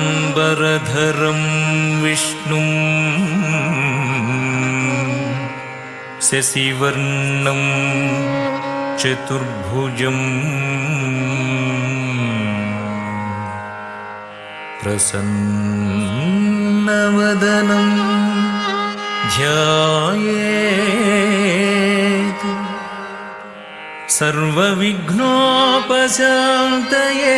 शुक्लाम्बरधरं विष्णुं शशिवर्णं चतुर्भुजं प्रसन्नवदनं ध्यायेत् सर्वविघ्नोपशान्तये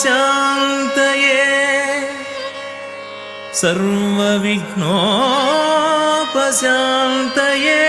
सर्वविघ्नोपशान्तये सर्वविघ्नोपशान्तये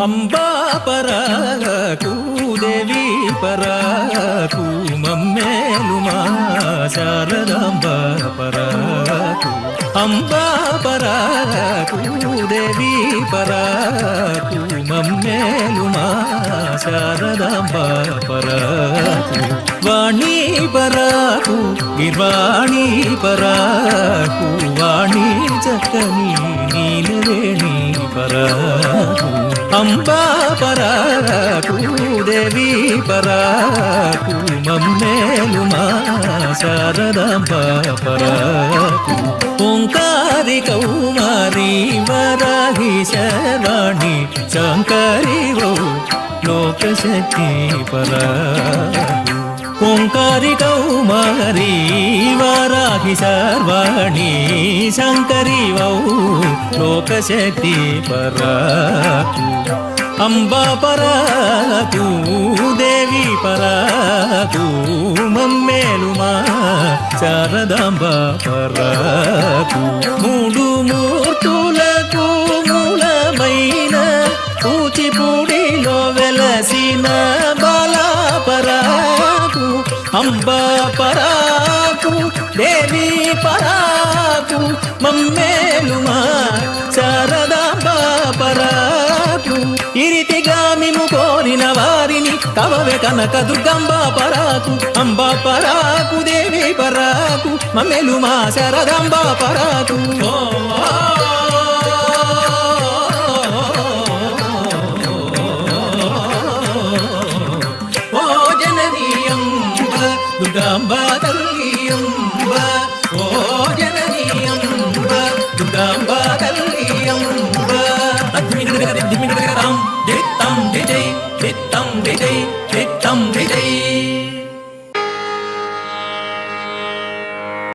अंबा पराकू देवी पराकू मम्मेलुमा शारदांबा पराकू अंबा पराकू देवी पराकू मम्मेलुमा शारदांबा पराकू वाणी पराकू गिर्वाणी पराकू वाणी चक्कनी नीलवेणी पराकू अंबा पराकू देवी पराकू मम्मेलुमा शारदांबा पराकू ओंकारी कौमारी वराही शर्वाणी शंकरी वो लोकशक्ति पराकू ओंकारी कौमारी वराही शर्वाणी शंकरी वो लोकशक्ति पराकू अंबा पराकू देवी पराकू मम्मेलुमा शारदांबा पराकू मूडु मूर्तुలకు మూలమైన కూచిపూడిలో వెలసిన బాలా పరాకు అంబా పరాకు దేవి పరాకు మమ్మేలుమా శారదాంబా పరాకు ఇరితిగా మిము కోరిన వారిని కవవె కనక దుర్గంబా పరాకు అంబా పరాకు దేవి పరాకు మమ్మేలుమా శారదాంబా పరాకు ఓ జననీయంబ దుర్గాంబా తల్లియంబ ఓ జననీయంబ దుర్గాంబా తల్లియంబ దిత్తం దిజై దిత్తం దిజై